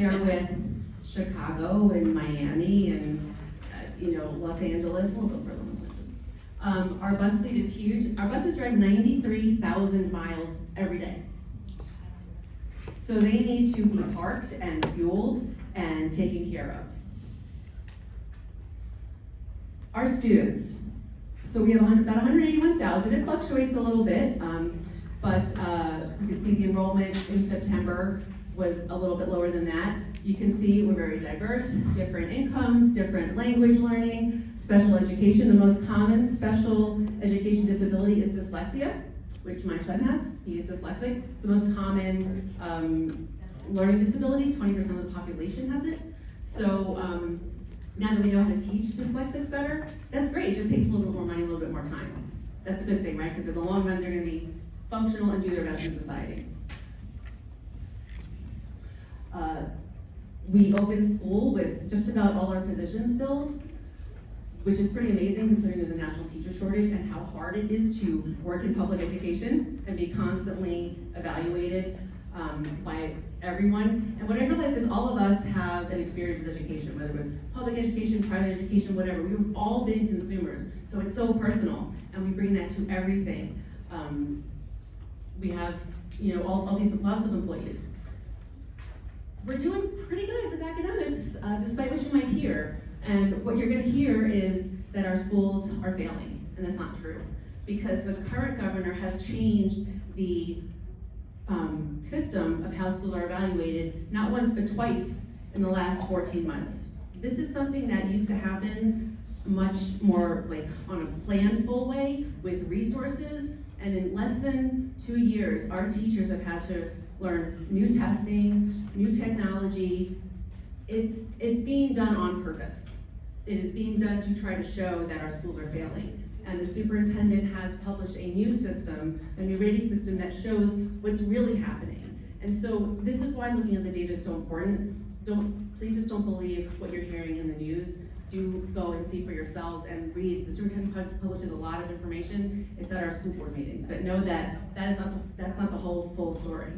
They're with Chicago and Miami and, Los Angeles, we'll go for Los Angeles. Our bus fleet is huge. Our buses drive 93,000 miles every day. So they need to be parked and fueled and taken care of. Our students. So we have about 181,000. It fluctuates a little bit, but you can see the enrollment in September was a little bit lower than that. You can see we're very diverse, different incomes, different language learning, special education. The most common special education disability is dyslexia, which my son has. He is dyslexic. It's the most common learning disability. 20% of the population has it. So now that we know how to teach dyslexics better, that's great. It just takes a little bit more money, a little bit more time. That's a good thing, right? Because in the long run, they're going to be functional and do their best in society. We opened school with just about all our positions filled, which is pretty amazing considering there's a national teacher shortage and how hard it is to work in public education and be constantly evaluated by everyone. And what I realized is all of us have an experience with education, whether it was public education, private education, whatever. We've all been consumers, so it's so personal, and we bring that to everything. We have, all these lots of employees. We're doing pretty good with academics, despite what you might hear. And what you're going to hear is that our schools are failing, and that's not true, because the current governor has changed the system of how schools are evaluated, not once but twice in the last 14 months. This is something that used to happen much more like on a planful way with resources, and in less than 2 years, our teachers have had to learn new testing, new technology. It's being done on purpose. It is being done to try to show that our schools are failing. And the superintendent has published a new system, a new rating system that shows what's really happening. And so this is why looking at the data is so important. Please just don't believe what you're hearing in the news. Do go and see for yourselves and read. The superintendent publishes a lot of information. It's at our school board meetings, but know that that's not the whole full story.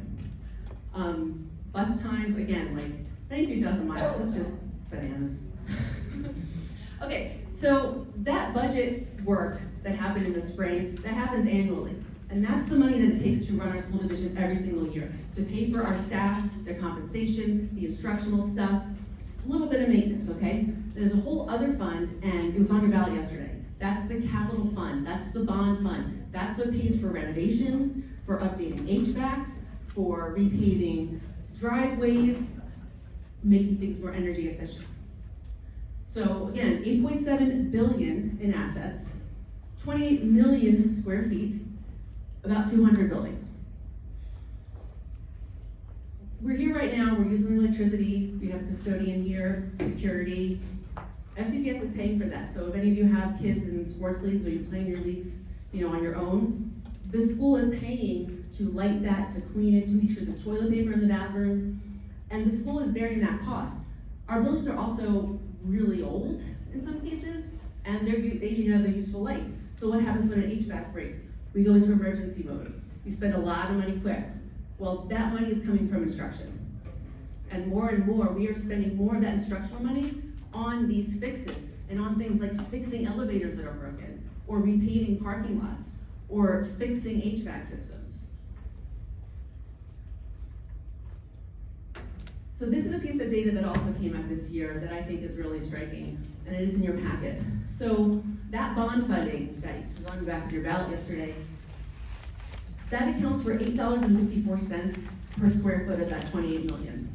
Bus times, again, like 93,000 miles, it's just bananas. Okay, so that budget work that happened in the spring, that happens annually. And that's the money that it takes to run our school division every single year, to pay for our staff, their compensation, the instructional stuff, a little bit of maintenance, okay? There's a whole other fund, and it was on your ballot yesterday. That's the capital fund, that's the bond fund. That's what pays for renovations, for updating HVACs, for repaving driveways, making things more energy efficient. So again, 8.7 billion in assets, 28 million square feet, about 200 buildings. We're here right now, we're using the electricity, we have a custodian here, security. FCPS is paying for that, so if any of you have kids in sports leagues or you play in your leagues, on your own, the school is paying to light that, to clean it, to make sure there's toilet paper in the bathrooms, and the school is bearing that cost. Our buildings are also really old in some cases, and they're aging out of their useful life. So what happens when an HVAC breaks? We go into emergency mode. We spend a lot of money quick. Well, that money is coming from instruction. And more, we are spending more of that instructional money on these fixes and on things like fixing elevators that are broken, or repaving parking lots, or fixing HVAC systems. So this is a piece of data that also came out this year that I think is really striking, and it is in your packet. So that bond funding that was on the back of your ballot yesterday, that accounts for $8.54 per square foot of that 28 million.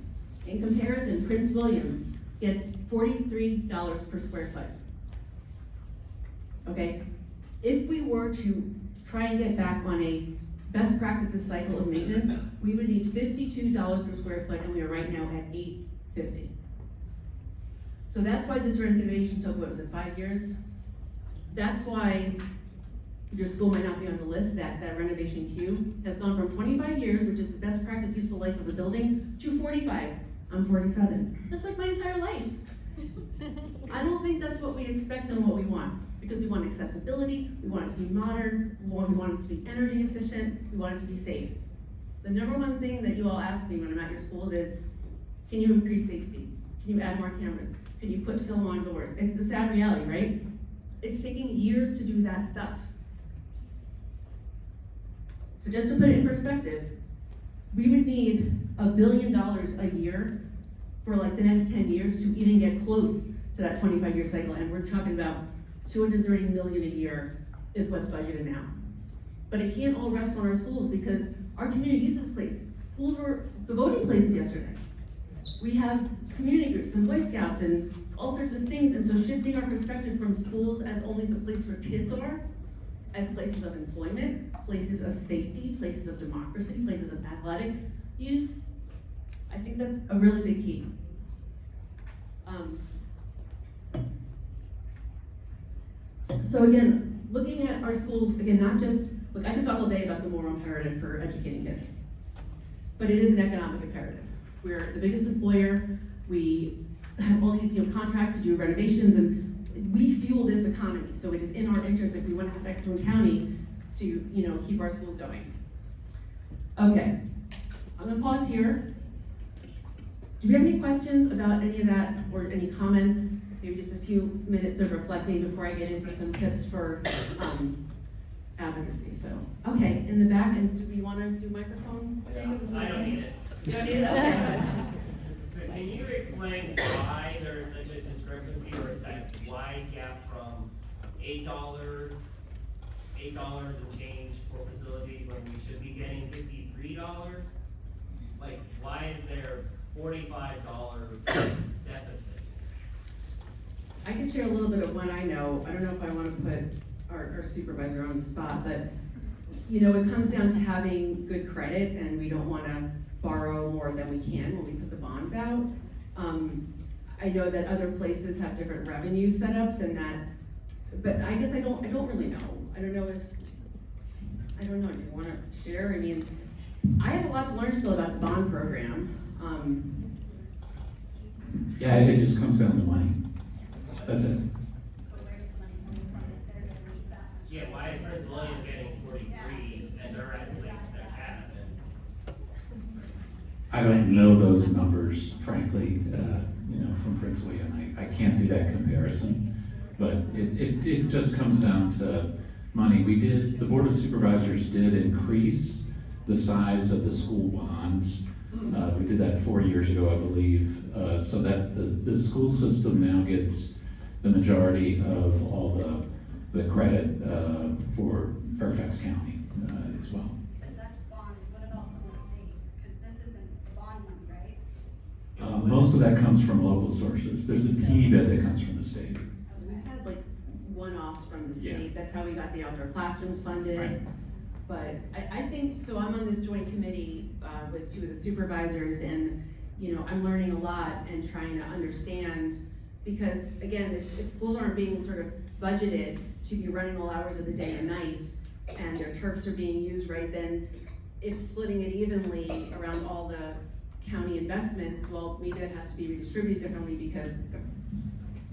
In comparison, Prince William gets $43 per square foot. Okay, if we were to try and get back on a best practices cycle of maintenance, we would need $52 per square foot, and we are right now at $8.50. So that's why this renovation took, 5 years? That's why your school might not be on the list. That renovation queue has gone from 25 years, which is the best practice useful life of a building, to 45. I'm 47. That's like my entire life. I don't think that's what we expect and what we want, because we want accessibility, we want it to be modern, we want it to be energy efficient, we want it to be safe. The number one thing that you all ask me when I'm at your schools is, Can you increase safety? Can you add more cameras? Can you put film on doors? It's the sad reality, right? It's taking years to do that stuff. So just to put it in perspective, we would need $1 billion a year for like the next 10 years to even get close to that 25-year cycle, and we're talking about $230 million a year is what's budgeted now. But it can't all rest on our schools because our community uses this place. Schools were the voting places yesterday. We have community groups and Boy Scouts and all sorts of things, and so shifting our perspective from schools as only the place where kids are, as places of employment, places of safety, places of democracy, places of athletic use, I think that's a really big key. So again, looking at our schools, again, not just, look, I could talk all day about the moral imperative for educating kids, but it is an economic imperative. We're the biggest employer, we have all these contracts to do renovations, and we fuel this economy, so it is in our interest if we want to have excellent county to keep our schools going. Okay, I'm gonna pause here. Do we have any questions about any of that, or any comments? Maybe just a few minutes of reflecting before I get into some tips for advocacy. So, okay, in the back, and do we want to do microphone? I don't need it. You don't need it? Okay. So can you explain why there's such a discrepancy, or that wide gap from $8 and change for facilities when we should be getting $53? Like, why is there $45 deficit? I can share a little bit of what I know. I don't know if I want to put our supervisor on the spot, but it comes down to having good credit, and we don't want to borrow more than we can when we put the bonds out. I know that other places have different revenue setups, and but I guess I don't really know. I don't know. Do you want to share? I mean, I have a lot to learn still about the bond program. Yeah, it just comes down to money. That's it. Yeah, why is Brazilian getting 43 and they're at like their cap? I don't know those numbers, frankly, from Prince William. I can't do that comparison, but it just comes down to money. The Board of Supervisors did increase the size of the school bonds. We did that 4 years ago, I believe, so that the school system now gets the majority of all the credit for Fairfax County as well. But that's bonds. What about from the state? Because this isn't bond money, right? Most of that comes from local sources. There's a teeny bit that comes from the state. We've had like one-offs from the state. Yeah. That's how we got the outdoor classrooms funded. Right. But I think, so I'm on this joint committee with two of the supervisors, and I'm learning a lot and trying to understand, because again, if schools aren't being sort of budgeted to be running all hours of the day and night, and their turfs are being used right, then it's splitting it evenly around all the county investments. Well, maybe that has to be redistributed differently, because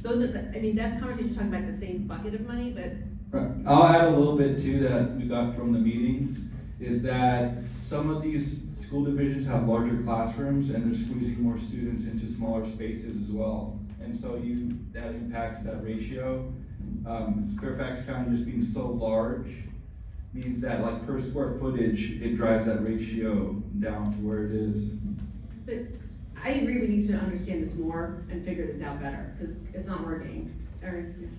those are that's conversation talking about the same bucket of money, but Right. I'll add a little bit too that we got from the meetings, is that some of these school divisions have larger classrooms and they're squeezing more students into smaller spaces as well. And so that impacts that ratio. Fairfax County just being so large means that like per square footage, it drives that ratio down to where it is. But I agree, we need to understand this more and figure this out better, because it's not working. Erin, yes.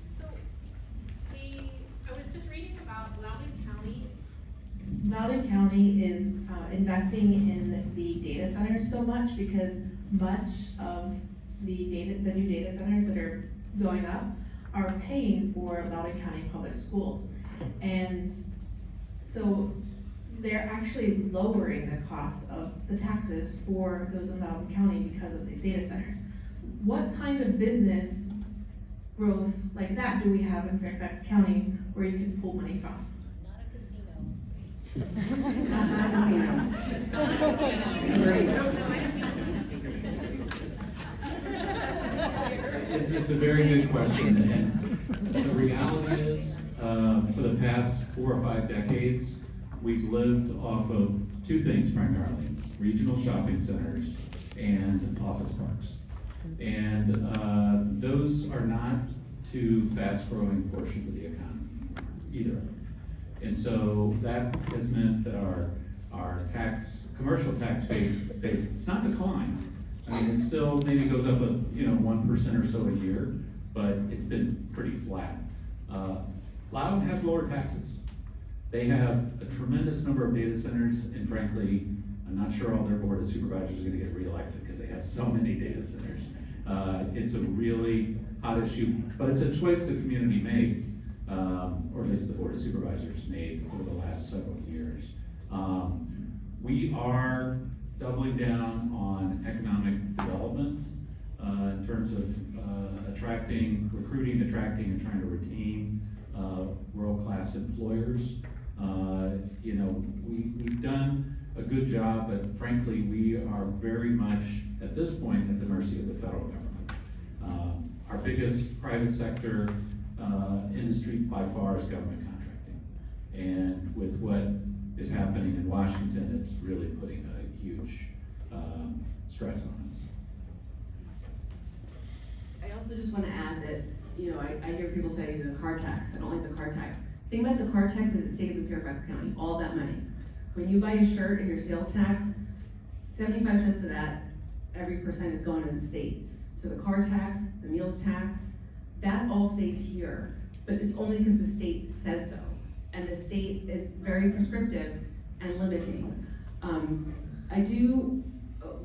I was just reading about Loudoun County. Loudoun County is investing in the data centers so much because much of the new data centers that are going up are paying for Loudoun County public schools. And so they're actually lowering the cost of the taxes for those in Loudoun County because of these data centers. What kind of business growth like that do we have in Fairfax County where you can pull money from? Not a casino. Not a casino. It's a very good question, and the reality is, for the past 4 or 5 decades, we've lived off of 2 things primarily: regional shopping centers and office parks. And those are not two fast-growing portions of the economy either. And so that has meant that our commercial tax base, it's not declined. I mean, it still maybe goes up 1% or so a year, but it's been pretty flat. Loudoun has lower taxes. They have a tremendous number of data centers, and frankly, I'm not sure all their board of supervisors are gonna get reelected because they have so many data centers. It's a really hot issue, but it's a choice the community made, or at least the board of supervisors made over the last several years. We are doubling down on economic development in terms of recruiting, attracting, and trying to retain world-class employers. We've done a good job, but frankly, we are very much, at this point, at the mercy of the federal government. Our biggest private sector industry by far is government contracting. And with what is happening in Washington, it's really putting a huge stress on us. I also just want to add that, I hear people say the car tax, I don't like the car tax. The thing about the car tax is it stays in Fairfax County, all that money. When you buy a shirt and your sales tax, 75 cents of that, every percent is going to the state. So the car tax, the meals tax, that all stays here, but it's only because the state says so. And the state is very prescriptive and limiting.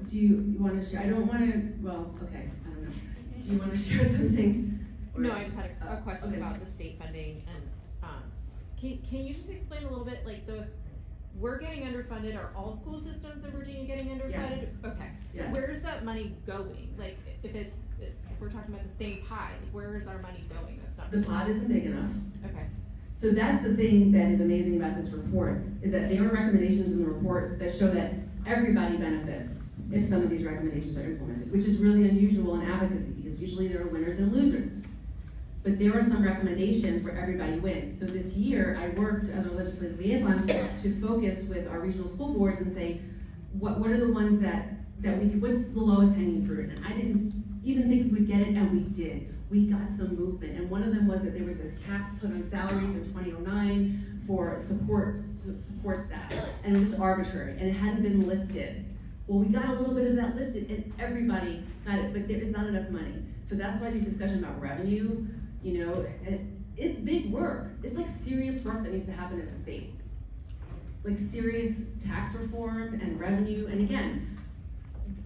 Do you want to share? I don't want to, well, okay, I don't know. Do you want to share something? No, I just had a question okay. about the state funding and, can you just explain a little bit, like, so if we're getting underfunded, are all school systems in Virginia getting underfunded? Yes. Okay. Yes. Where is that money going? Like, if we're talking about the same pie, like, where is our money going? That's not. The pot isn't big enough. Okay. So that's the thing that is amazing about this report, is that there are recommendations in the report that show that everybody benefits if some of these recommendations are implemented, which is really unusual in advocacy, because usually there are winners and losers. But there are some recommendations where everybody wins. So this year, I worked as a legislative liaison to focus with our regional school boards and say, what are the ones what's the lowest hanging fruit? And I didn't even think we would get it, and we did. We got some movement, and one of them was that there was this cap put on salaries in 2009 for support staff, and it was just arbitrary, and it hadn't been lifted. Well, we got a little bit of that lifted, and everybody got it, but there is not enough money. So that's why these discussions about revenue, it's big work. It's like serious work that needs to happen at the state. Like serious tax reform and revenue, and again,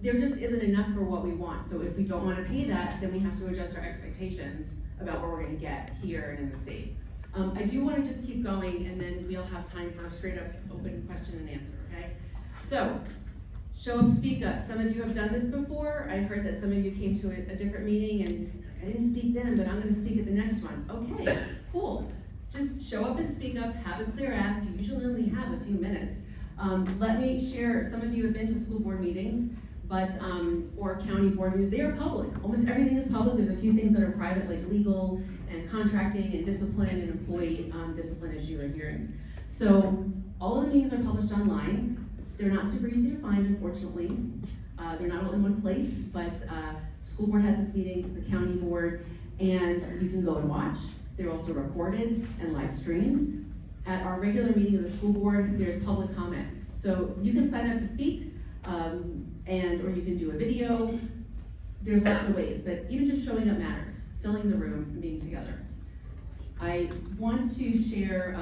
there just isn't enough for what we want. So if we don't want to pay that, then we have to adjust our expectations about what we're going to get here and in the state. I do want to just keep going, and then we'll have time for a straight up open question and answer, okay? So, show up, speak up. Some of you have done this before. I've heard that some of you came to a different meeting and I didn't speak then, but I'm going to speak at the next one. Okay, cool. Just show up and speak up, have a clear ask. You usually only have a few minutes. Let me share, some of you have been to school board meetings, or county board meetings. They are public. Almost everything is public. There's a few things that are private, like legal and contracting and discipline and employee discipline issue and hearings. So all of the meetings are published online. They're not super easy to find, unfortunately. They're not all in one place, but school board has its meetings, the county board, and you can go and watch. They're also recorded and live streamed. At our regular meeting of the school board, there's public comment. So you can sign up to speak, or you can do a video. There's lots of ways, but even just showing up matters, filling the room and being together. I want to share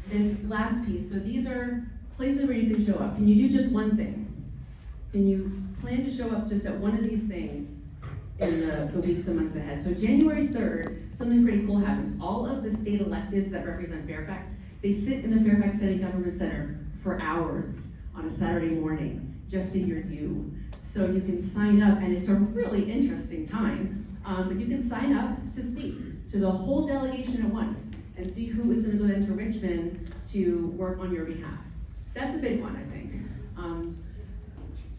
this last piece. So these are places where you can show up. Can you do just one thing? Can you plan to show up just at one of these things in the weeks and months ahead? So January 3rd, something pretty cool happens. All of the state electeds that represent Fairfax, they sit in the Fairfax County Government Center for hours on a Saturday morning just to hear you. So you can sign up, and it's a really interesting time, but you can sign up to speak to the whole delegation at once and see who is going to go into Richmond to work on your behalf. That's a big one, I think.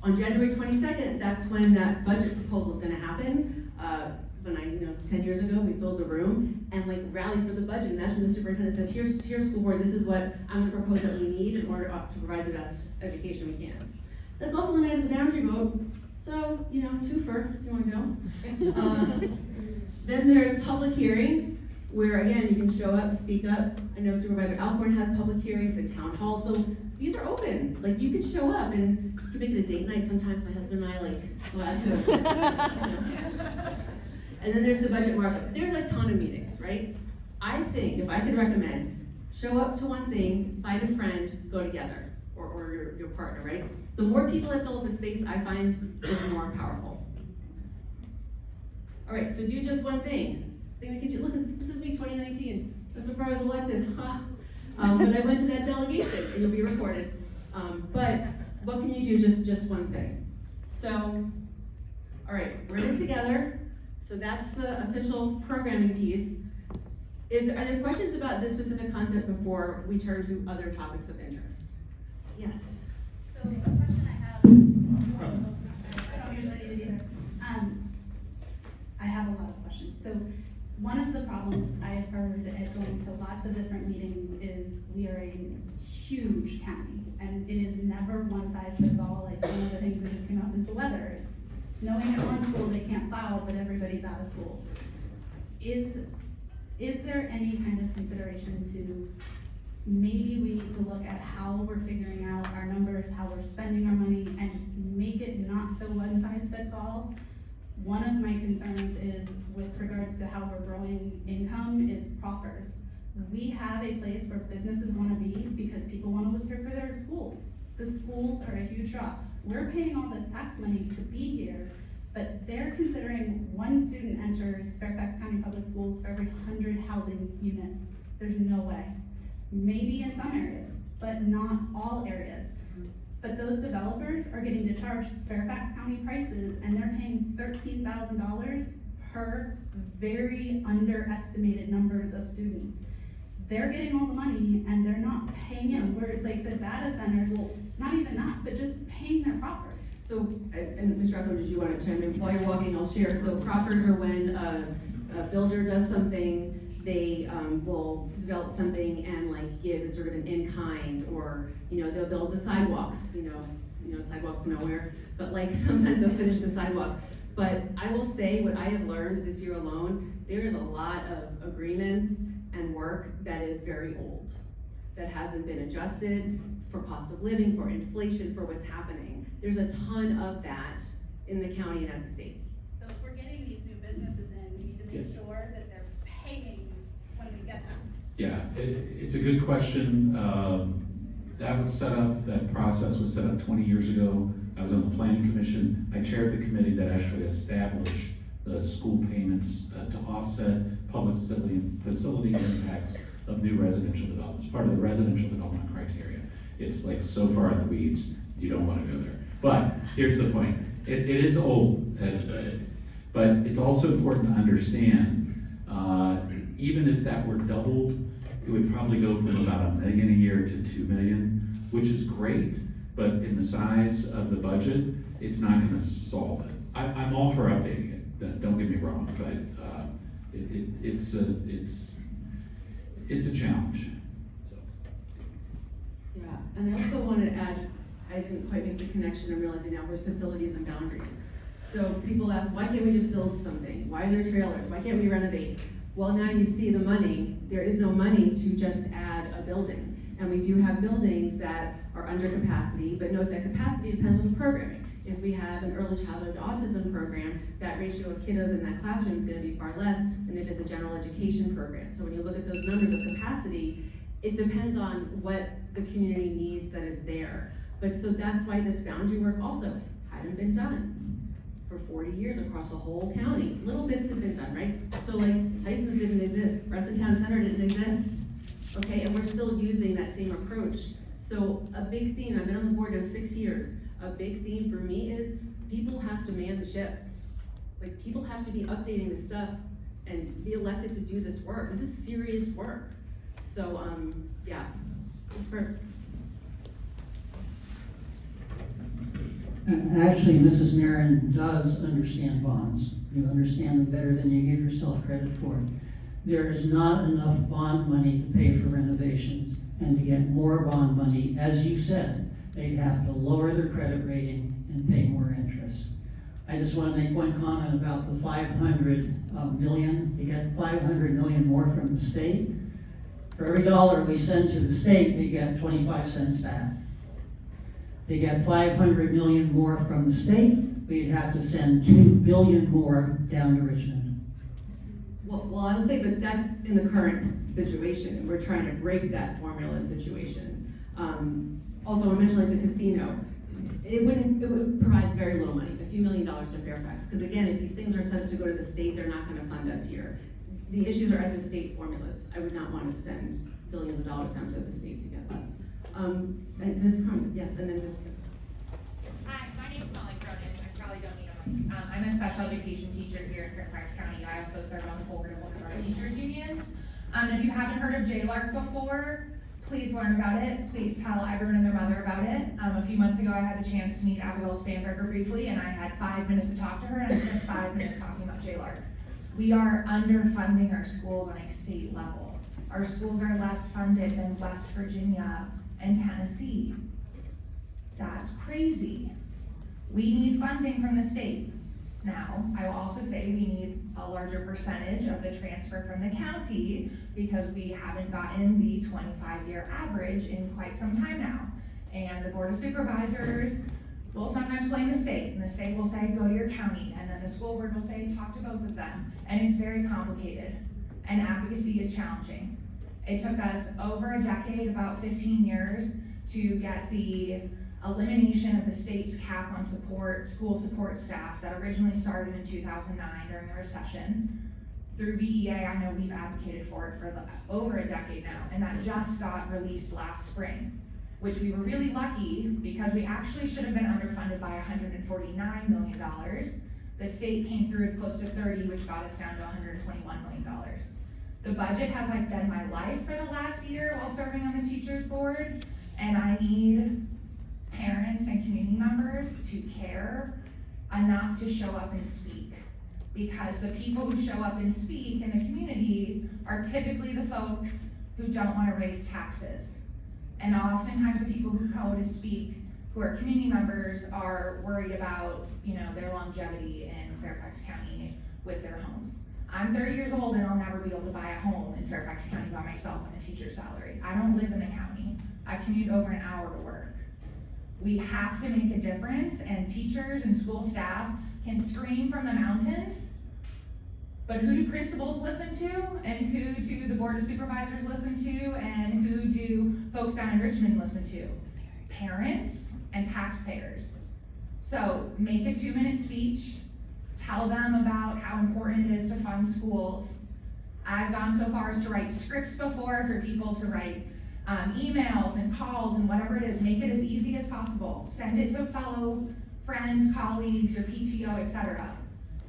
On January 22nd, that's when that budget proposal is going to happen. When 10 years ago, we filled the room and rallied for the budget, and that's when the superintendent says, here's school board, this is what I'm going to propose that we need in order to provide the best education we can. That's also the night of the boundary vote, so, you know, twofer, if you wanna go. Then there's public hearings, where again, you can show up, speak up. I know Supervisor Alcorn has public hearings at Town Hall, so these are open. Like, you could show up and you could make it a date night. Sometimes my husband and I go out to, you know. And then there's the budget markup. There's a ton of meetings, right? I think if I could recommend, show up to one thing, find a friend, go together, or your partner, right? The more people that fill up a space, I find, is more powerful. All right, so do just one thing. I think we can do, look, this is me 2019. That's before I was elected. But I went to that delegation, and you'll be recorded. But what can you do, just one thing? So, all right, we're in it together. So that's the official programming piece. Are there questions about this specific content before we turn to other topics of interest? Yes. So a question I have, I don't usually need it either. I have a lot of questions. So one of the problems I've heard at going to lots of different meetings is we are a huge county, and it is never one size fits all. Like one of the things that just came up is the weather. It's snowing at one school, they can't plow, but everybody's out of school. Is there any kind of consideration to maybe we need to look at how we're figuring out our numbers, how we're spending our money, and make it not so one size fits all? One of my concerns is with regards to how we're growing income is proffers. We have a place where businesses wanna be because people wanna live here for their schools. The schools are a huge draw. We're paying all this tax money to be here, but they're considering one student enters Fairfax County Public Schools for every 100 housing units. There's no way. Maybe in some areas, but not all areas. But those developers are getting to charge Fairfax County prices, and they're paying $13,000 per very underestimated numbers of students. They're getting all the money and they're not paying in. We're like the data centers, well, not even that, but just paying their proffers. So, and Mr. Rocco, did you want to chime in? While you're walking, I'll share. So proffers are when a builder does something, they will develop something and like give sort of an in-kind, or, you know, they'll build the sidewalks, you know, sidewalks to nowhere, but like sometimes they'll finish the sidewalk. But I will say what I have learned this year alone, there is a lot of agreements and work that is very old, that hasn't been adjusted for cost of living, for inflation, for what's happening. There's a ton of that in the county and at the state. So if we're getting these new businesses in, we need to make sure that they're paying when we get them. Yeah, it's a good question. That process was set up 20 years ago. I was on the planning commission. I chaired the committee that actually established the school payments to offset public facility impacts of new residential developments, part of the residential development criteria. It's like so far in the weeds, you don't want to go there. But here's the point. It is old, but it's also important to understand, even if that were doubled, it would probably go from about $1 million a year to $2 million, which is great. But in the size of the budget, it's not going to solve it. I'm all for updating it. Don't get me wrong, but it's a challenge. So. Yeah, and I also wanted to add, I didn't quite make the connection, I'm realizing now, with facilities and boundaries. So people ask, why can't we just build something? Why are there trailers? Why can't we renovate? Well, now you see the money. There is no money to just add a building. And we do have buildings that are under capacity, but note that capacity depends on the programming. If we have an early childhood autism program, that ratio of kiddos in that classroom is going to be far less than if it's a general education program. So when you look at those numbers of capacity, it depends on what the community needs that is there. But so that's why this boundary work also hadn't been done for 40 years across the whole county. Little bits have been done, right? So like Tyson's didn't exist, Preston Town Center didn't exist. Okay, and we're still using that same approach. So a big theme, I've been on the board now 6 years, a big theme for me is people have to man the ship. Like people have to be updating this stuff and be elected to do this work. This is serious work. So yeah, it's perfect. Actually, Mrs. Meren does understand bonds. You understand them better than you give yourself credit for. There is not enough bond money to pay for renovations, and to get more bond money, as you said, they'd have to lower their credit rating and pay more interest. I just want to make one comment about the 500 million. We get 500 million more from the state. For every dollar we send to the state, we get 25 cents back. They get 500 million more from the state, we'd have to send 2 billion more down to Richmond. Well, I would say, but that's in the current situation, and we're trying to break that formula situation. Also, I mentioned like the casino, it would provide very little money, a few $1 million to Fairfax, because again, if these things are set up to go to the state, they're not gonna fund us here. The issues are at the state formulas. I would not want to send billions of dollars down to the state to get less. And Ms. Crum, yes, and then Ms. Hi, my name's Molly Cronin. I probably don't need a mic. I'm a special education teacher here in Fairfax County. I also serve on the board of one of our teachers unions. If you haven't heard of JLARC before, please learn about it. Please tell everyone and their mother about it. A few months ago, I had the chance to meet Abigail Spanberger briefly, and I had 5 minutes to talk to her, and I spent 5 minutes talking about JLARC. We are underfunding our schools on a state level. Our schools are less funded than West Virginia and Tennessee. That's crazy. We need funding from the state. Now, I will also say we need a larger percentage of the transfer from the county because we haven't gotten the 25-year average in quite some time now. And the Board of Supervisors will sometimes blame the state, and the state will say, go to your county, and then the school board will say, talk to both of them. And it's very complicated, and advocacy is challenging. It took us over a decade, about 15 years, to get the elimination of the state's cap on school support staff that originally started in 2009 during the recession. Through VEA, I know we've advocated for it for over a decade now, and that just got released last spring, which we were really lucky because we actually should have been underfunded by $149 million. The state came through with close to 30, which got us down to $121 million. The budget has been my life for the last year while serving on the teachers board, and I need parents and community members to care enough to show up and speak. Because the people who show up and speak in the community are typically the folks who don't want to raise taxes. And oftentimes the people who go to speak, who are community members, are worried about, their longevity in Fairfax County with their homes. I'm 30 years old and I'll never be able to buy a home in Fairfax County by myself on a teacher's salary. I don't live in the county. I commute over an hour to work. We have to make a difference, and teachers and school staff can scream from the mountains, but who do principals listen to, and who do the Board of Supervisors listen to, and who do folks down in Richmond listen to? Parents and taxpayers. So make a 2-minute speech, tell them about how important it is to fund schools. I've gone so far as to write scripts before for people to write emails and calls and whatever it is. Make it as easy as possible. Send it to fellow friends, colleagues, your PTO, etc.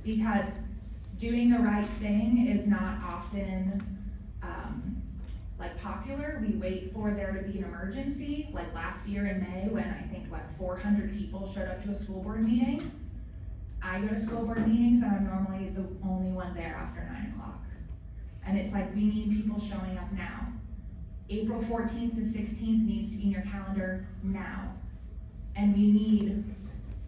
Because doing the right thing is not often popular. We wait for there to be an emergency, like last year in May when I think 400 people showed up to a school board meeting. I go to school board meetings and I'm normally the only one there after 9 o'clock. And it's we need people showing up now. April 14th to 16th needs to be in your calendar now. And we need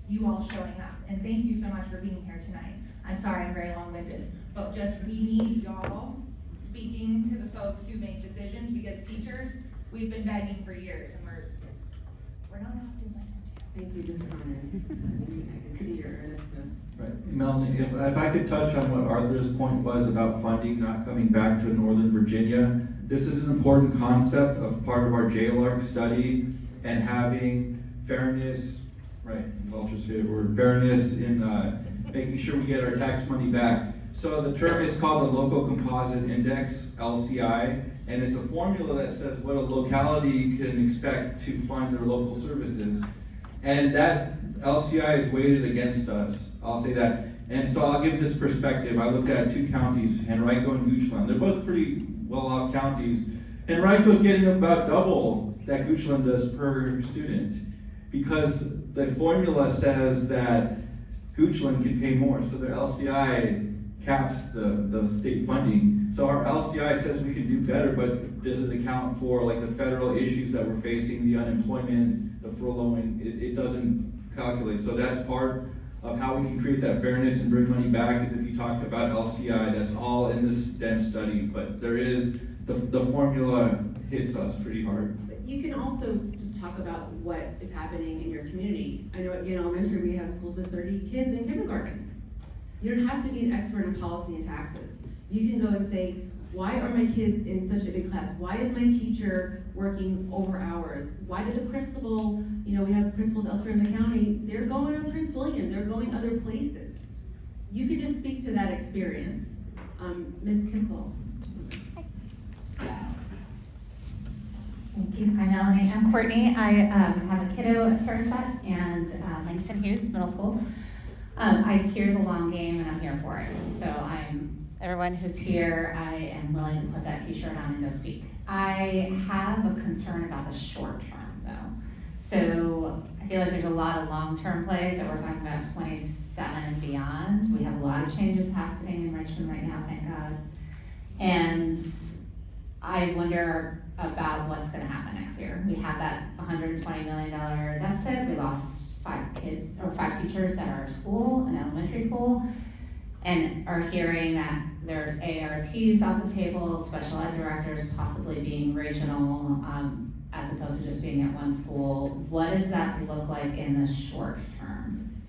you all showing up. And thank you so much for being here tonight. I'm sorry I'm very long-winded, but we need y'all speaking to the folks who make decisions, because teachers, we've been begging for years and we're not often listened to. Thank you, Ms. Cronin. I can see your earnestness. Right, Melanie, if I could touch on what Arthur's point was about funding not coming back to Northern Virginia. This is an important concept of part of our JLARC study, and having fairness, right, Walter's favorite word, fairness in making sure we get our tax money back. So the term is called the Local Composite Index, LCI, and it's a formula that says what a locality can expect to fund their local services. And that LCI is weighted against us, I'll say that. And so I'll give this perspective. I looked at 2 counties, Henrico and Goochland. They're both pretty well-off counties. Henrico's getting about double that Goochland does per student, because the formula says that Goochland can pay more, so their LCI caps the state funding. So our LCI says we can do better, but does it account for the federal issues that we're facing, the unemployment, the furloughing, it doesn't calculate. So that's part of how we can create that fairness and bring money back, is if you talked about LCI, that's all in this dense study, but there is, the formula hits us pretty hard. But you can also just talk about what is happening in your community. I know at Yale Elementary, we have schools with 30 kids in kindergarten. You don't have to be an expert in policy and taxes. You can go and say, why are my kids in such a big class? Why is my teacher working over hours? Why did the principal, we have principals elsewhere in the county, they're going on Prince William, they're going other places. You could just speak to that experience. Ms. Kissel. Thank you. Hi, Melanie. I'm Courtney. I have a kiddo at Somerset and Langston Hughes Middle School. I hear the long game and I'm here for it. So everyone who's here, I am willing to put that t-shirt on and go speak. I have a concern about the short term though. So I feel like there's a lot of long-term plays that we're talking about 27 and beyond. We have a lot of changes happening in Richmond right now, thank God. And I wonder about what's gonna happen next year. We had that $120 million deficit. We lost 5 teachers at our school, an elementary school, and are hearing that there's ARTs off the table, special ed directors possibly being regional, as opposed to just being at one school. What does that look like in the short term?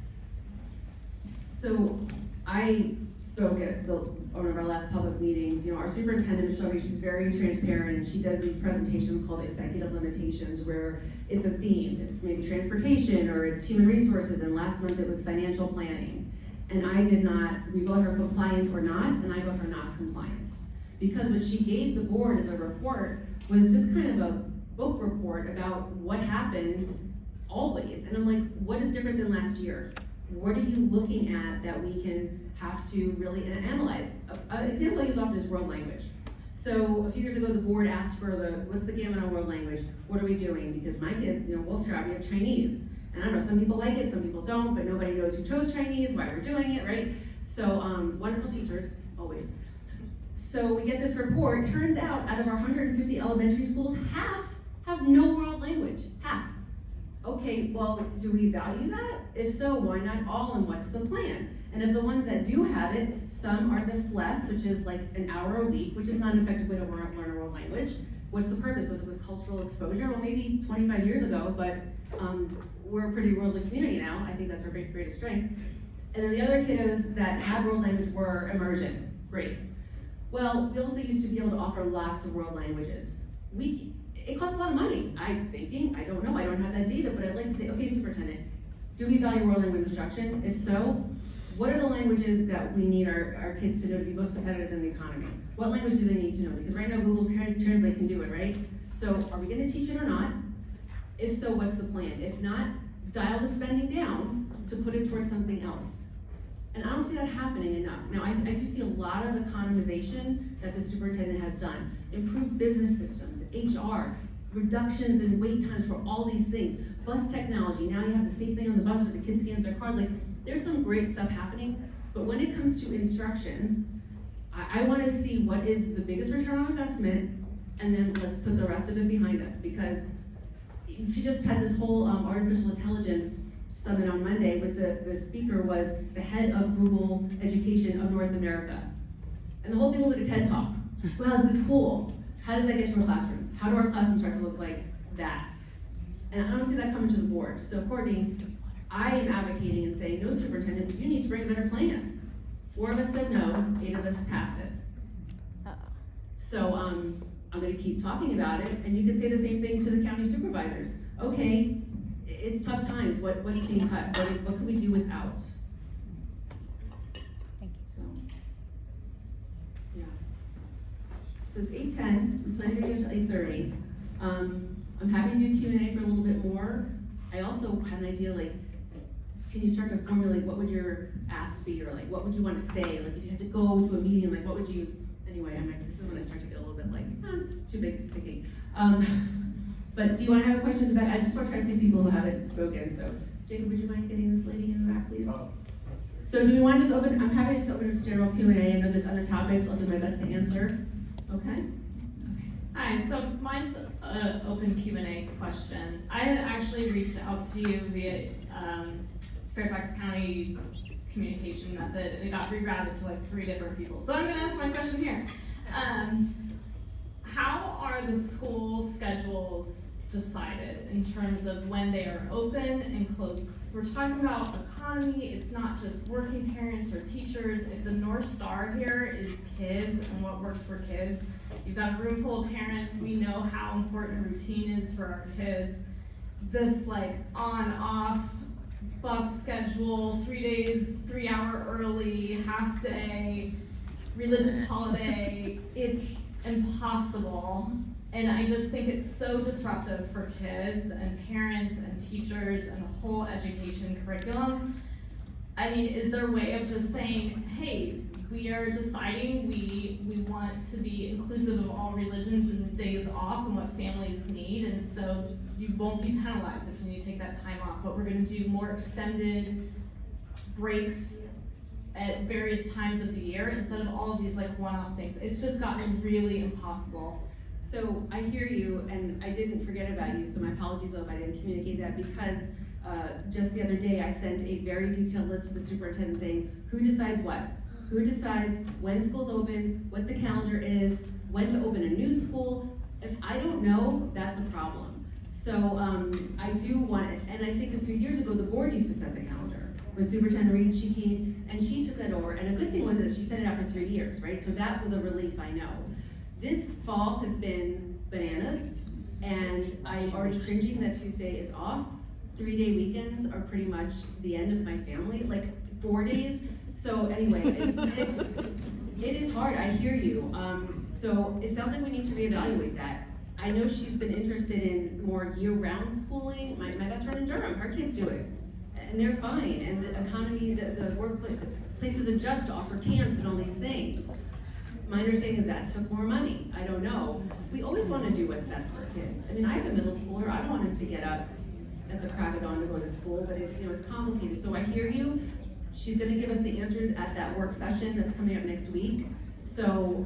So I spoke at one of our last public meetings. Our superintendent, Michelle, she's very transparent, and she does these presentations called executive limitations, where it's a theme. It's maybe transportation, or it's human resources, and last month it was financial planning. And I did not, we vote her compliant or not, and I vote her not compliant. Because what she gave the board as a report was just kind of a book report about what happened always. And I'm like, what is different than last year? What are you looking at that we can have to really analyze? An example I use often is world language. So a few years ago, the board asked for what's the gamut on world language? What are we doing? Because my kids, Wolf Trap, we have Chinese. And I don't know, some people like it, some people don't, but nobody knows who chose Chinese, why we're doing it, right? So wonderful teachers, always. So we get this report. Turns out of our 150 elementary schools, half have no world language, half. Okay, well, do we value that? If so, why not all, and what's the plan? And of the ones that do have it, some are the FLES, which is like an hour a week, which is not an effective way to learn a world language. What's the purpose? Was it cultural exposure? Well, maybe 25 years ago, but we're a pretty worldly community now. I think that's our greatest strength. And then the other kiddos that had world language were immersion. Great. Well, we also used to be able to offer lots of world languages. It costs a lot of money. I'm thinking, I don't know, I don't have that data, but I'd like to say, okay, superintendent, do we value world language instruction? If so, what are the languages that we need our kids to know to be most competitive in the economy? What language do they need to know? Because right now Google Translate can do it, right? So are we gonna teach it or not? If so, what's the plan? If not, dial the spending down to put it towards something else. And I don't see that happening enough. Now, I do see a lot of economization that the superintendent has done. Improved business systems, HR, reductions in wait times for all these things. Bus technology, now you have the same thing on the bus where the kid scans their card. Like, there's some great stuff happening, but when it comes to instruction, I wanna see what is the biggest return on investment, and then let's put the rest of it behind us, because she just had this whole artificial intelligence summit on Monday with the speaker was the head of Google Education of North America. And the whole thing was like a TED Talk. Wow, this is cool. How does that get to a classroom? How do our classrooms start to look like that? And I don't see that coming to the board. So Courtney, I am advocating and saying, no, superintendent, you need to bring a better plan. 4 of us said no, 8 of us passed it. So I'm gonna keep talking about it, and you can say the same thing to the county supervisors. Okay, it's tough times, what's being cut? What can we do without? Thank you. So, yeah. So it's 8:10, we plan to do until 8:30. I'm happy to do Q&A for a little bit more. I also had an idea, like, can you start to formulate what would your ask be, or like, what would you want to say? Like, if you had to go to a meeting, like, what would you, anyway, this is when I start to get a little bit like, it's too big thinking. But do you want to have questions about, I just want to try to pick people who haven't spoken, so Jacob, would you mind getting this lady in the back, please? So do we want to just open, I'm happy to just open it to general Q&A, and then there's other topics, I'll do my best to answer. Okay? Hi, so mine's an open Q&A question. I had actually reached out to you via Fairfax County communication method, and it got rerouted to like 3 different people. So I'm gonna ask my question here. How are the school schedules decided in terms of when they are open and closed? We're talking about economy, it's not just working parents or teachers. If the North Star here is kids and what works for kids, you've got a room full of parents, we know how important routine is for our kids. This like on-off bus schedule, 3 days, 3 hour early, half day, religious holiday, it's impossible. And I just think it's so disruptive for kids and parents and teachers and the whole education curriculum. I mean, is there a way of just saying, hey, we are deciding we want to be inclusive of all religions and days off and what families need, and so you won't be penalized if you need to take that time off, but we're gonna do more extended breaks at various times of the year instead of all of these like one-off things. It's just gotten really impossible. So I hear you, and I didn't forget about you, so my apologies if I didn't communicate that, because just the other day I sent a very detailed list to the superintendent saying, who decides what? Who decides when school's open, what the calendar is, when to open a new school? If I don't know, that's a problem. So I do want it, and I think a few years ago, the board used to set the calendar. When Superintendent Reed, she came, and she took that over, and a good thing was that she set it out for 3 years, right? So that was a relief, I know. This fall has been bananas, and I'm already cringing that Tuesday is off. 3-day weekends are pretty much the end of my family, like 4 days. So anyway, it is hard, I hear you. So it sounds like we need to reevaluate that. I know she's been interested in more year-round schooling. My best friend in Durham, her kids do it, and they're fine. And the economy, the workplace, places adjust to offer camps and all these things. My understanding is that took more money. I don't know. We always want to do what's best for kids. I mean, I have a middle schooler. I don't want him to get up at the crack of dawn to go to school, but it's, it's complicated. So I hear you. She's going to give us the answers at that work session that's coming up next week. So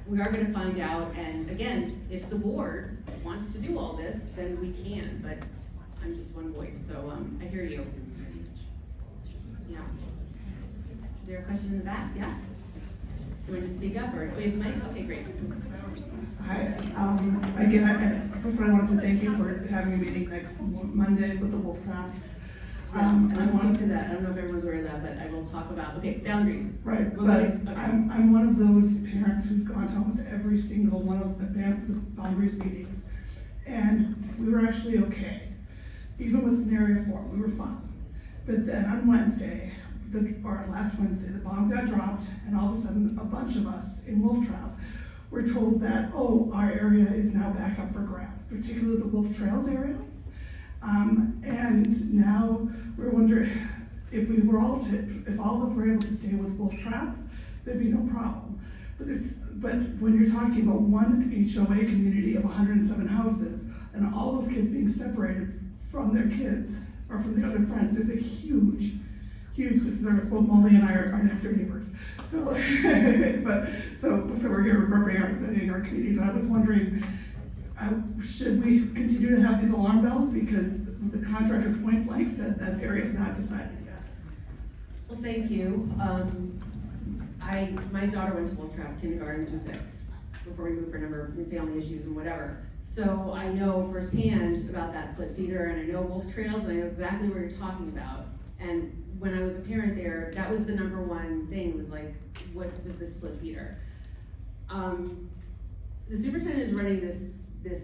we are going to find out. And again, if the board wants to do all this, then we can. But I'm just one voice. So I hear you. Yeah. Is there a question in the back? Yeah. Do you want to speak up, or do we have a mic? Okay, great. Hi, again, first of all, I want to thank you for having a meeting next Monday with the Wolf Trap. And I want to that, I don't know if everyone's aware of that, but I will talk about, okay, boundaries. Right, Well, but okay. I'm one of those parents who's gone to almost every single one of the boundaries meetings. And we were actually okay. Even with scenario 4, we were fine. But then on Wednesday, or last Wednesday, the bomb got dropped, and all of a sudden, a bunch of us in Wolf Trap were told that, oh, our area is now back up for grabs, particularly the Wolf Trails area. And now we're wondering if we were all if all of us were able to stay with Wolf Trap, there'd be no problem. But when you're talking about one HOA community of 107 houses, and all those kids being separated from their kids or from their other friends, there's a huge disservice. Both Molly and I are next door neighbors. So, so we're here representing our community. But I was wondering, should we continue to have these alarm bells? Because the contractor point blank said that area is not decided yet. Well, thank you. My daughter went to Wolf Trap kindergarten through 6 before we moved for a number of family issues and whatever. So I know firsthand about that split feeder, and I know Wolf Trails, and I know exactly what you're talking about. And when I was a parent there, that was the number one thing, was like, what's with the split feeder? The superintendent is running this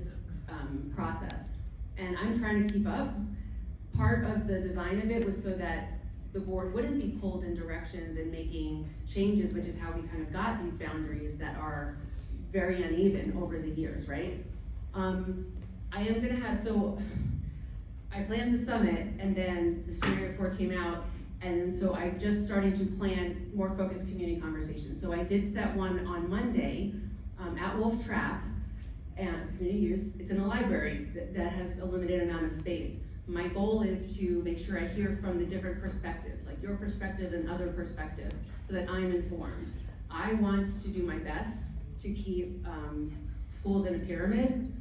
process, and I'm trying to keep up. Part of the design of it was so that the board wouldn't be pulled in directions and making changes, which is how we kind of got these boundaries that are very uneven over the years, right? I am gonna have, so I planned the summit, and then the scenario 4 came out, and so I'm just starting to plan more focused community conversations. So I did set one on Monday at Wolf Trap, and community use. It's in a library that has a limited amount of space. My goal is to make sure I hear from the different perspectives, like your perspective and other perspectives, so that I'm informed. I want to do my best to keep schools in a pyramid,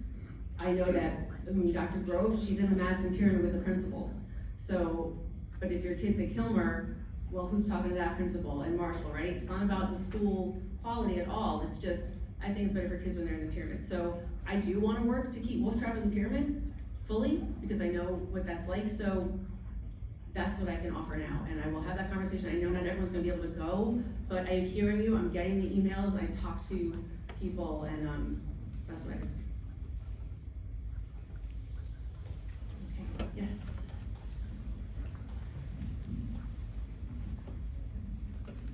I know that, I mean, Dr. Grove, she's in the Madison pyramid with the principals. So, but if your kid's at Kilmer, well, who's talking to that principal and Marshall, right? It's not about the school quality at all, it's just, I think it's better for kids when they're in the pyramid. So I do wanna work to keep Wolf Trap in the pyramid fully, because I know what that's like, so that's what I can offer now, and I will have that conversation. I know not everyone's gonna be able to go, but I am hearing you, I'm getting the emails, I talk to people, and, that's what I can. Okay, yes.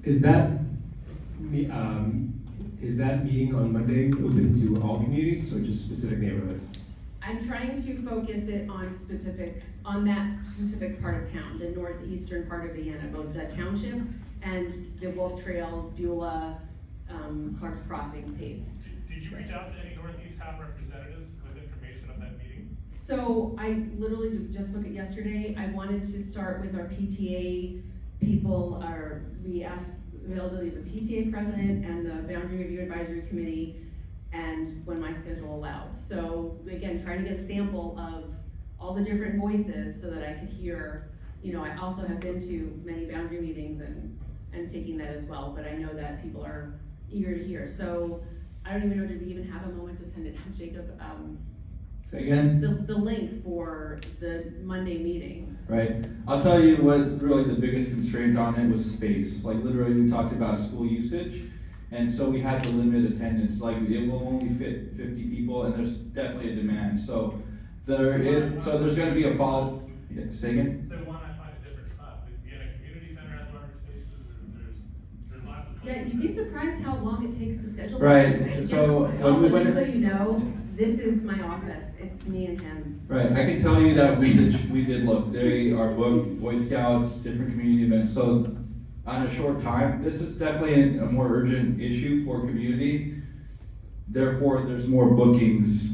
Is that meeting on Monday open to all communities or just specific neighborhoods? I'm trying to focus it on that specific part of town, the northeastern part of Vienna, both the township and the Wolf Trails, Beulah, Clark's Crossing paves. Did you reach out to any Northeast town representatives with information on that meeting? So I literally just booked it yesterday. I wanted to start with our PTA people, we asked availability of the PTA president and the Boundary Review Advisory Committee, and when my schedule allowed. So again, trying to get a sample of all the different voices so that I could hear, you know, I also have been to many boundary meetings and taking that as well, but I know that people are eager to hear. So I don't even know, did we even have a moment to send it out, Jacob? Say again? The link for the Monday meeting. Right. I'll tell you what really the biggest constraint on it was space. Like literally we talked about school usage. And so we had to limit attendance. Like it will only fit 50 people and there's definitely a demand. So there's gonna be a fall, yeah, say again? So why not find a different spot? The Vienna Community Center has larger spaces, there's lots of Yeah, places. you'd be surprised how long it takes to schedule. Right, Yes, so when we also, went- just so you know, this is my office, it's me and him. Right, I can tell you that we did look, they are booked, Boy Scouts, different community events, so on a short time, this is definitely a more urgent issue for community. Therefore, there's more bookings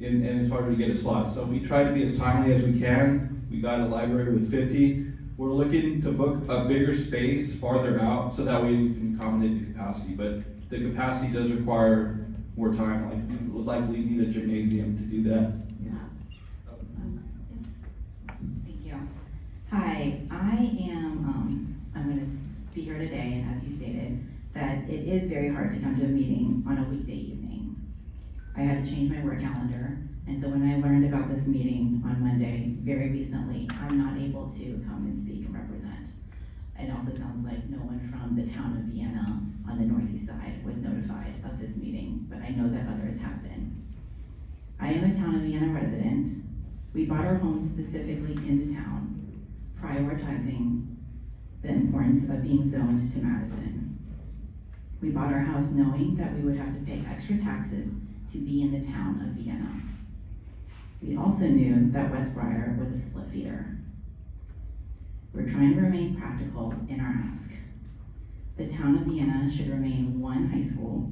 and it's harder to get a slot. So we try to be as timely as we can. We got a library with 50. We're looking to book a bigger space farther out so that we can accommodate the capacity, but the capacity does require more time, like we would likely need a gymnasium to do that. Thank you. Hi, I'm gonna be here today, and as you stated, that it is very hard to come to a meeting on a weekday evening. I had to change my work calendar, and so when I learned about this meeting on Monday, very recently, I'm not able to come and speak and represent. It also sounds like no one from the town of Vienna on the northeast side was notified of this meeting, but I know that others have been. I am a town of Vienna resident. We bought our home specifically into town, prioritizing the importance of being zoned to Madison. We bought our house knowing that we would have to pay extra taxes to be in the town of Vienna. We also knew that West Briar was a split feeder. We're trying to remain practical in our ask. The town of Vienna should remain one high school,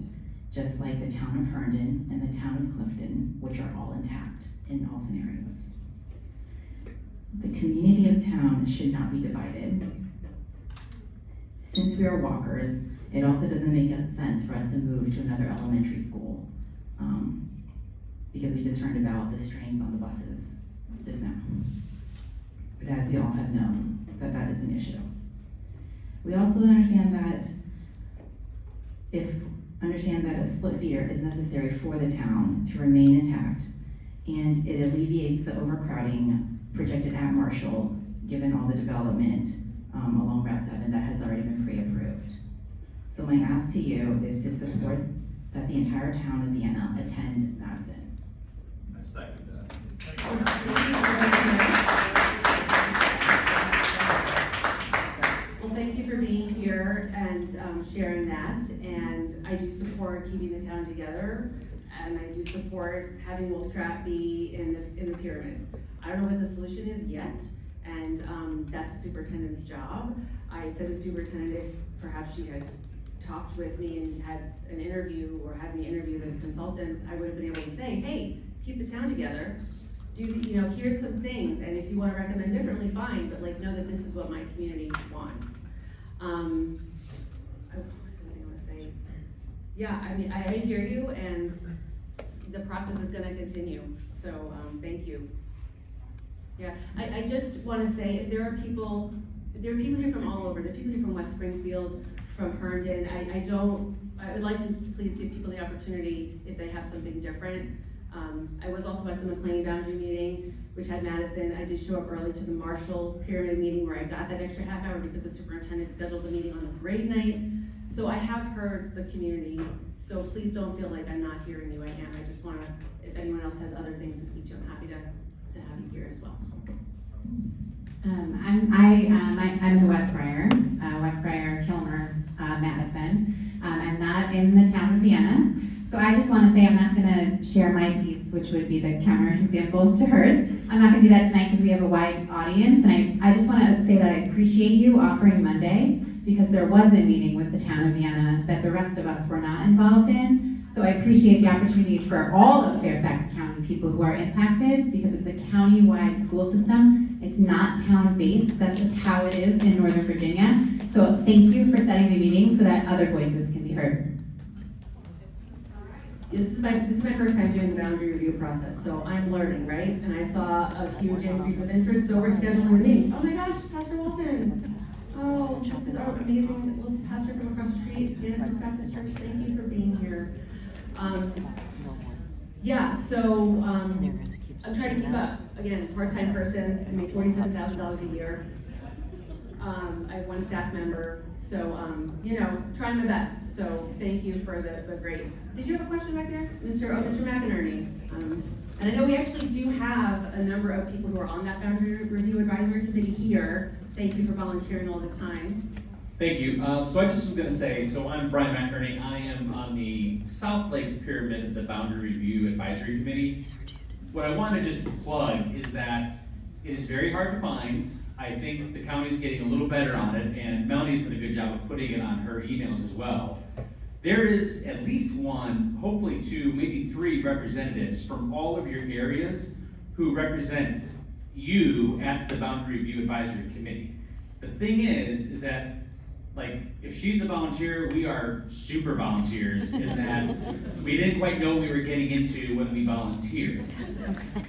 just like the town of Herndon and the town of Clifton, which are all intact in all scenarios. The community of town should not be divided. Since we are walkers, it also doesn't make sense for us to move to another elementary school, because we just heard about the strains on the buses just now. But as you all have known, that is an issue. We also understand that a split feeder is necessary for the town to remain intact, and it alleviates the overcrowding projected at Marshall, given all the development along Route 7 that has already been pre-approved. So my ask to you is to support that the entire town of Vienna attend Madison. I second that. Well, thank you for being here and sharing that, and I do support keeping the town together, and I do support having Wolf Trap be in the pyramid. I don't know what the solution is yet, and that's the superintendent's job. I said to the superintendent, if perhaps she had talked with me and had an interview or had me interview the consultants, I would have been able to say, hey, keep the town together. Here's some things, and if you wanna recommend differently, fine, but like, know that this is what my community wants. What was I gonna say? Yeah, I mean, I hear you, and the process is gonna continue, so, thank you. Yeah, I just wanna say, if there are people here from all over, there are people here from West Springfield, from Herndon, I would like to please give people the opportunity if they have something different. I was also at the McLean boundary meeting, which had Madison. I did show up early to the Marshall pyramid meeting where I got that extra half hour because the superintendent scheduled the meeting on the parade night. So I have heard the community, so please don't feel like I'm not hearing you. I am. I just wanna, if anyone else has other things to speak to, I'm happy to have you here as well. I'm in the West Briar, Kilmer, Madison. I'm not in the town of Vienna. So I just want to say I'm not going to share my piece, which would be the counter example to hers. I'm not going to do that tonight because we have a wide audience. And I just want to say that I appreciate you offering Monday because there was a meeting with the town of Vienna that the rest of us were not involved in. So I appreciate the opportunity for all of Fairfax County people who are impacted because it's a county-wide school system. It's not town-based. That's just how it is in Northern Virginia. So thank you for setting the meeting so that other voices can be heard. This is my first time doing the boundary review process, so I'm learning, right? And I saw a huge increase of interest, so we're scheduling the meeting. Oh my gosh, Pastor Walton. Oh, this is our amazing little pastor from across the street, Vienna First Baptist Church. Thank you for being here. Yeah, so I'm trying to keep up. Again, part-time person, I make $47,000 a year. I have one staff member, so, trying my best. So thank you for the grace. Did you have a question back there? Mr. McInerney. And I know we actually do have a number of people who are on that boundary review advisory committee here. Thank you for volunteering all this time. Thank you. So I just was going to say, so I'm Brian McInerney. I am on the South Lakes Pyramid, the Boundary Review Advisory Committee. What I want to just plug is that it is very hard to find. I think the county's getting a little better on it, and Melanie's done a good job of putting it on her emails as well. There is at least one, hopefully two, maybe three representatives from all of your areas who represent you at the Boundary Review Advisory Committee. The thing is that, like, if she's a volunteer, we are super volunteers in that we didn't quite know we were getting into when we volunteered.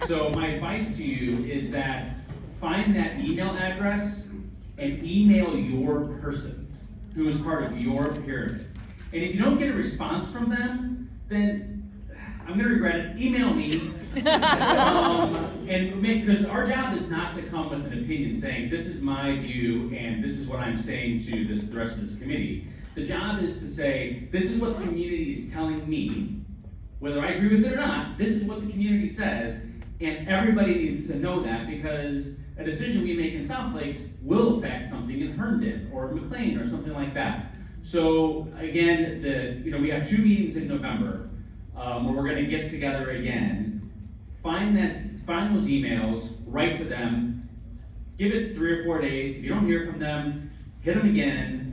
So my advice to you is that find that email address and email your person who is part of your pyramid. And if you don't get a response from them, then I'm gonna regret it. Email me. Because our job is not to come with an opinion saying, this is my view and this is what I'm saying to the rest of this committee. The job is to say, this is what the community is telling me, whether I agree with it or not, this is what the community says, and everybody needs to know that because a decision we make in South Lakes will affect something in Herndon or McLean or something like that. So again, we have 2 meetings in November where we're going to get together again. Find those emails, write to them, give it 3 or 4 days. If you don't hear from them, hit them again.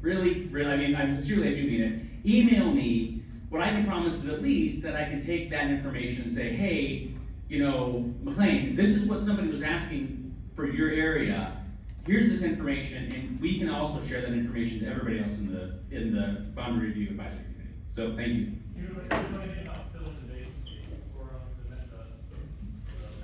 Really, I mean, I sincerely do mean it. Email me. What I can promise is at least that I can take that information and say, hey, McLean, this is what somebody was asking for your area. Here's this information, and we can also share that information to everybody else in the Boundary Review Advisory Committee. So thank you.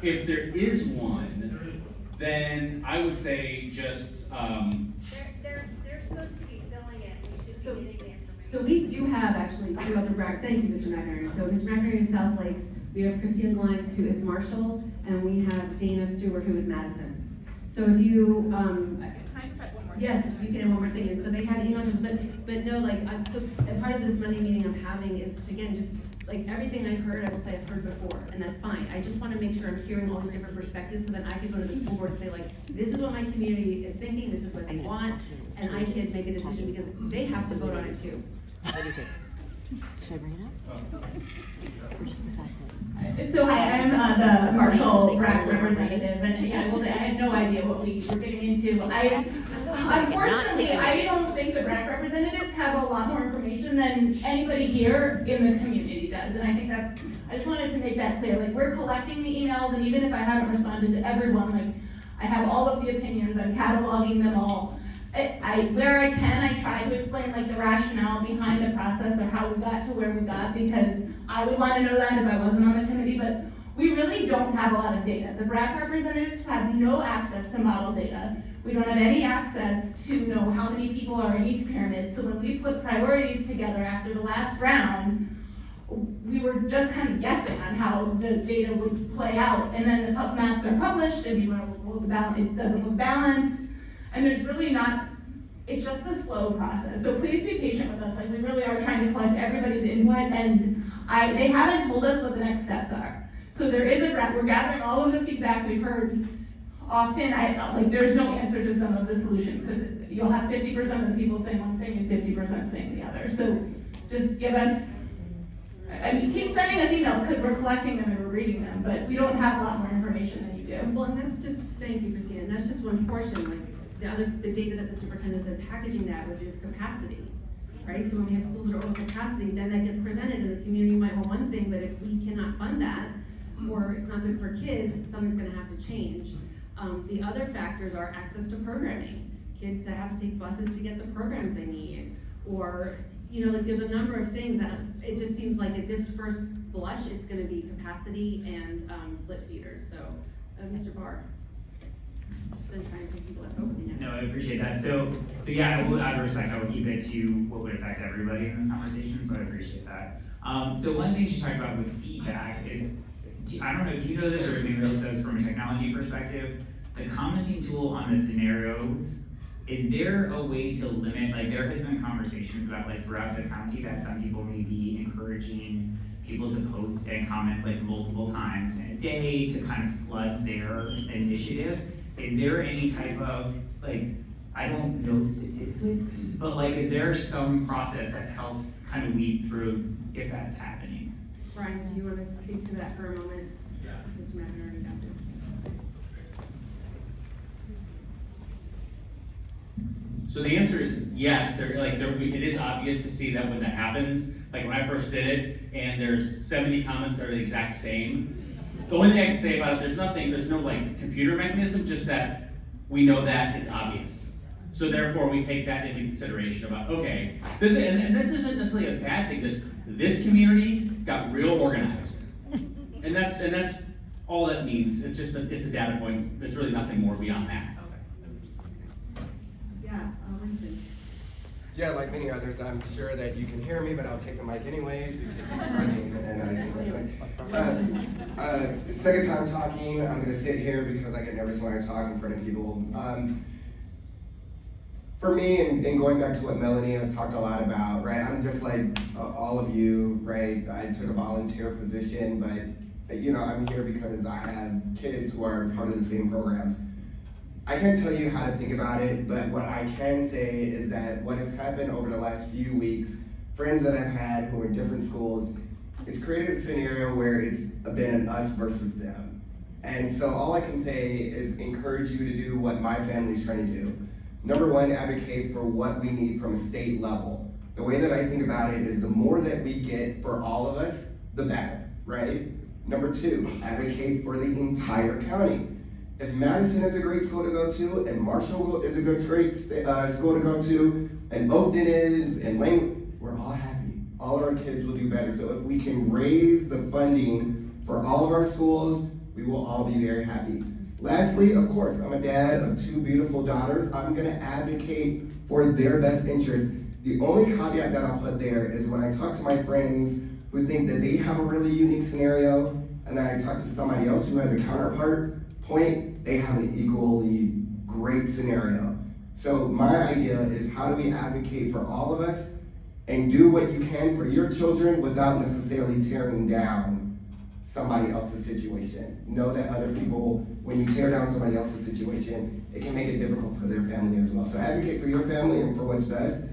If there is one, then I would say just. They're supposed to be filling it. We should be getting the information. So we do have actually 2 other thank you, Mr. McInerney. So Mr. McInerney is South Lakes. We have Christina Glines, who is Marshall, and we have Dana Stewart, who is Madison. So if you, yes, you can have one more thing. And so they had email addresses, but no, so part of this Monday meeting I'm having is to, again, just like everything I've heard, I will say I've heard before, and that's fine. I just want to make sure I'm hearing all these different perspectives so that I can go to the school board and say, this is what my community is thinking, this is what they want, and I can make a decision because they have to vote on it too. Should I bring it up? Or just the fact that... So hi, I'm the Marshall BRAC representative, and yeah, I will say I had no idea what we were getting into. Unfortunately, I don't think the BRAC representatives have a lot more information than anybody here in the community does, and I think I just wanted to make that clear. We're collecting the emails, and even if I haven't responded to everyone, I have all of the opinions, I'm cataloging them all, Where I can, I try to explain like the rationale behind the process or how we got to where we got, because I would want to know that if I wasn't on the committee, but we really don't have a lot of data. The BRAC representatives have no access to model data. We don't have any access to know how many people are in each pyramid. So when we put priorities together after the last round, we were just kind of guessing on how the data would play out. And then the maps are published and people are like, well, it doesn't look balanced. And there's really not, it's just a slow process. So please be patient with us. Like, we really are trying to collect everybody's input, and they haven't told us what the next steps are. So there is we're gathering all of the feedback we've heard. Often, there's no answer to some of the solutions, because you'll have 50% of the people saying one thing and 50% saying the other. So just give us, keep sending us emails, because we're collecting them and we're reading them, but we don't have a lot more information than you do. Well, and that's just, thank you, Christina, and that's just one portion. Like, the data that the superintendent is packaging that with is capacity, right? So when we have schools that are over capacity, then that gets presented, and the community might want one thing, but if we cannot fund that, or it's not good for kids, something's gonna have to change. The other factors are access to programming. Kids that have to take buses to get the programs they need, or, there's a number of things that it just seems like at this first blush, it's gonna be capacity and split feeders. So, Mr. Barr. Just gonna try and take people at opening. No, I appreciate that. So yeah, I will, out of respect, I will keep it to what would affect everybody in this conversation, so I appreciate that. So one thing she talked about with feedback is, I don't know if you know this or if anybody else does from a technology perspective, the commenting tool on the scenarios, is there a way to limit, like there has been conversations about like throughout the county that some people may be encouraging people to post and comments like multiple times in a day to kind of flood their initiative. Is there any type of, like, I don't know statistics, but like, is there some process that helps kind of weed through if that's happening? Brian, do you want to speak to that for a moment? Yeah. Mr. Meren already got this. So the answer is yes. It is obvious to see that when that happens. Like when I first did it, and there's 70 comments that are the exact same. The only thing I can say about it, there's no like computer mechanism, just that we know that it's obvious. So therefore, we take that into consideration about, okay, this isn't necessarily a bad thing. This community got real organized, and that's all that means. It's just it's a data point. There's really nothing more beyond that. Yeah, Winston. Yeah, like many others, I'm sure that you can hear me, but I'll take the mic anyways because I'm running and I think second time talking, I'm gonna sit here because I get nervous when I talk in front of people. For me, and going back to what Melanie has talked a lot about, right? I'm just like all of you, right? I took a volunteer position, but I'm here because I have kids who are part of the same programs. I can't tell you how to think about it, but what I can say is that what has happened over the last few weeks, friends that I've had who are in different schools, it's created a scenario where it's been an us versus them. And so all I can say is encourage you to do what my family's trying to do. Number one, advocate for what we need from a state level. The way that I think about it is the more that we get for all of us, the better, right? Number two, advocate for the entire county. If Madison is a great school to go to, and Marshall is a great school to go to, and Oakton is, and Lane, we're all happy. All of our kids will do better. So if we can raise the funding for all of our schools, we will all be very happy. Lastly, of course, I'm a dad of two beautiful daughters. I'm gonna advocate for their best interest. The only caveat that I'll put there is when I talk to my friends who think that they have a really unique scenario, and then I talk to somebody else who has a counterpart point, they have an equally great scenario. So my idea is how do we advocate for all of us and do what you can for your children without necessarily tearing down somebody else's situation. Know that other people, when you tear down somebody else's situation, it can make it difficult for their family as well. So advocate for your family and for what's best,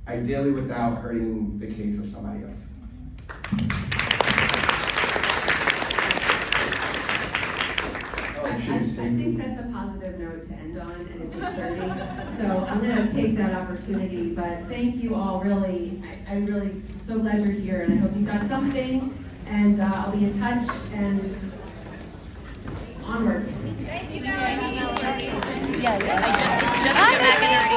ideally without hurting the case of somebody else. I think that's a positive note to end on, and it's 8:30, so I'm gonna take that opportunity, but thank you all, really, I'm really so glad you're here, and I hope you got something, and I'll be in touch, and onward. Thank you guys. Yes, I just